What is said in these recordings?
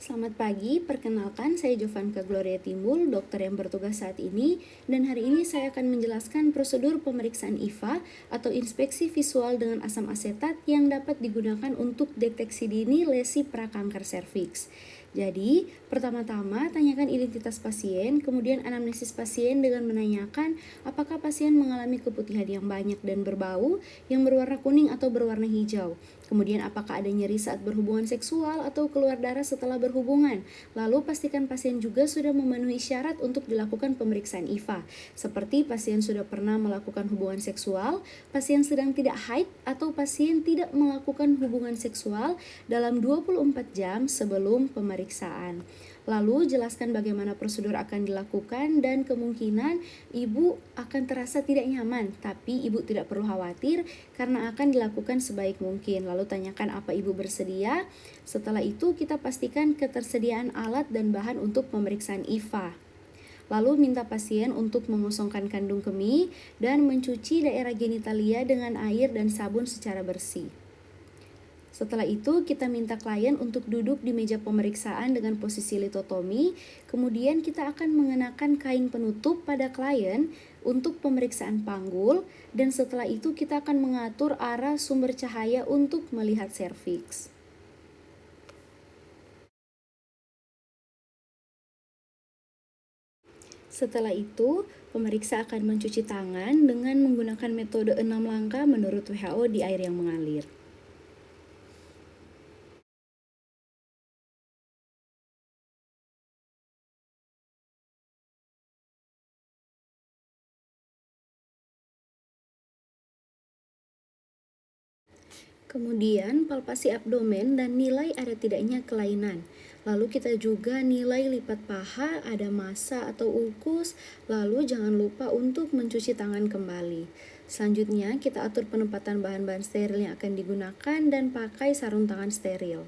Selamat pagi, perkenalkan saya Jovanka Gloria Timbul, dokter yang bertugas saat ini, dan hari ini saya akan menjelaskan prosedur pemeriksaan IVA atau inspeksi visual dengan asam asetat yang dapat digunakan untuk deteksi dini lesi prakanker serviks. Jadi, pertama-tama tanyakan identitas pasien, kemudian anamnesis pasien dengan menanyakan apakah pasien mengalami keputihan yang banyak dan berbau, yang berwarna kuning atau berwarna hijau. Kemudian apakah ada nyeri saat berhubungan seksual atau keluar darah setelah berhubungan. Lalu pastikan pasien juga sudah memenuhi syarat untuk dilakukan pemeriksaan IVA, seperti pasien sudah pernah melakukan hubungan seksual, pasien sedang tidak haid, atau pasien tidak melakukan hubungan seksual dalam 24 jam sebelum pemeriksaan. Lalu jelaskan bagaimana prosedur akan dilakukan dan kemungkinan ibu akan terasa tidak nyaman, tapi ibu tidak perlu khawatir karena akan dilakukan sebaik mungkin. Lalu tanyakan apa ibu bersedia. Setelah itu kita pastikan ketersediaan alat dan bahan untuk pemeriksaan IVA. Lalu minta pasien untuk mengosongkan kandung kemih dan mencuci daerah genitalia dengan air dan sabun secara bersih. Setelah itu, kita minta klien untuk duduk di meja pemeriksaan dengan posisi litotomi. Kemudian kita akan mengenakan kain penutup pada klien untuk pemeriksaan panggul. Dan setelah itu kita akan mengatur arah sumber cahaya untuk melihat serviks. Setelah itu, pemeriksa akan mencuci tangan dengan menggunakan metode 6 langkah menurut WHO di air yang mengalir. Kemudian palpasi abdomen dan nilai ada tidaknya kelainan. Lalu kita juga nilai lipat paha, ada massa atau ulkus. Lalu jangan lupa untuk mencuci tangan kembali. Selanjutnya kita atur penempatan bahan-bahan steril yang akan digunakan dan pakai sarung tangan steril.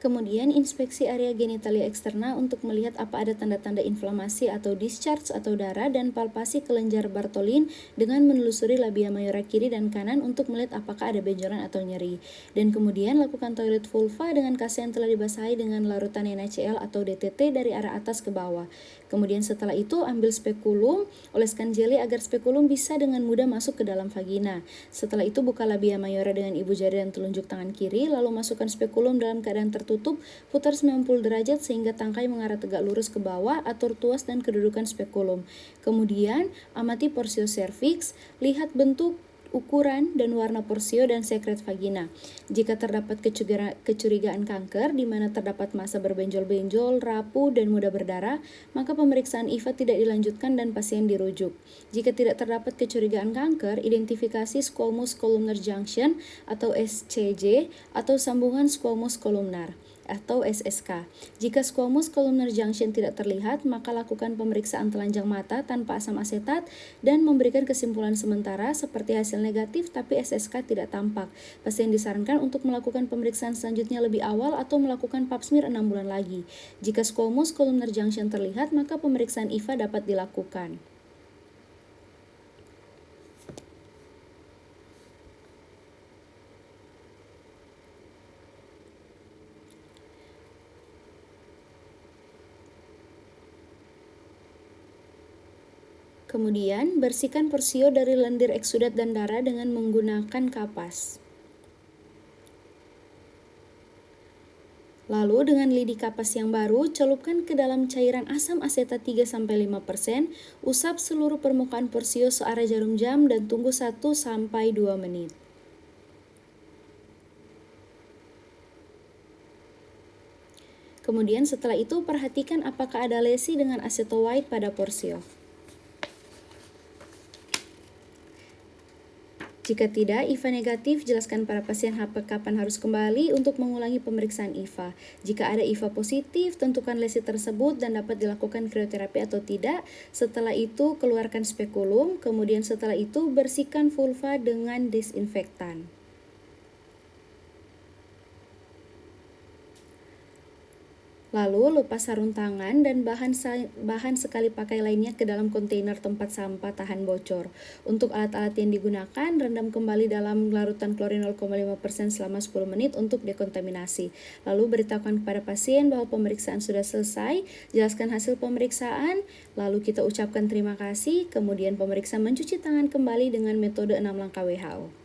Kemudian inspeksi area genitalia eksterna untuk melihat apa ada tanda-tanda inflamasi atau discharge atau darah, dan palpasi kelenjar Bartholin dengan menelusuri labia mayora kiri dan kanan untuk melihat apakah ada benjolan atau nyeri. Dan kemudian lakukan toilet vulva dengan kaca yang telah dibasahi dengan larutan NaCl atau DTT dari arah atas ke bawah. Kemudian setelah itu ambil spekulum, oleskan jeli agar spekulum bisa dengan mudah masuk ke dalam vagina. Setelah itu buka labia mayora dengan ibu jari dan telunjuk tangan kiri, lalu masukkan spekulum dalam keadaan tertutup, putar 90 derajat sehingga tangkai mengarah tegak lurus ke bawah, atur tuas dan kedudukan spekulum. Kemudian amati porsio cervix, lihat bentuk, ukuran, dan warna porsio dan sekret vagina. Jika terdapat kecurigaan kanker di mana terdapat massa berbenjol-benjol, rapuh, dan mudah berdarah, maka pemeriksaan IVA tidak dilanjutkan dan pasien dirujuk. Jika tidak terdapat kecurigaan kanker, identifikasi squamous columnar junction atau SCJ atau sambungan squamous columnar atau SSK. Jika squamous columnar junction tidak terlihat, maka lakukan pemeriksaan telanjang mata tanpa asam asetat dan memberikan kesimpulan sementara seperti hasil negatif tapi SSK tidak tampak. Pasien disarankan untuk melakukan pemeriksaan selanjutnya lebih awal atau melakukan pap smear 6 bulan lagi. Jika squamous columnar junction terlihat, maka pemeriksaan IVA dapat dilakukan. Kemudian, bersihkan porsio dari lendir eksudat dan darah dengan menggunakan kapas. Lalu dengan lidi kapas yang baru, celupkan ke dalam cairan asam asetat 3-5%, usap seluruh permukaan porsio searah jarum jam dan tunggu 1-2 menit. Kemudian setelah itu perhatikan apakah ada lesi dengan aceto white pada porsio. Jika tidak, IVA negatif, jelaskan para pasien kapan harus kembali untuk mengulangi pemeriksaan IVA. Jika ada IVA positif, tentukan lesi tersebut dan dapat dilakukan krioterapi atau tidak. Setelah itu, keluarkan spekulum. Kemudian setelah itu, bersihkan vulva dengan disinfektan. Lalu lepas sarung tangan dan bahan sekali pakai lainnya ke dalam kontainer tempat sampah tahan bocor. Untuk alat-alat yang digunakan, rendam kembali dalam larutan klorin 0,5% selama 10 menit untuk dekontaminasi. Lalu beritahukan kepada pasien bahwa pemeriksaan sudah selesai, jelaskan hasil pemeriksaan, lalu kita ucapkan terima kasih, kemudian pemeriksa mencuci tangan kembali dengan metode 6 langkah WHO.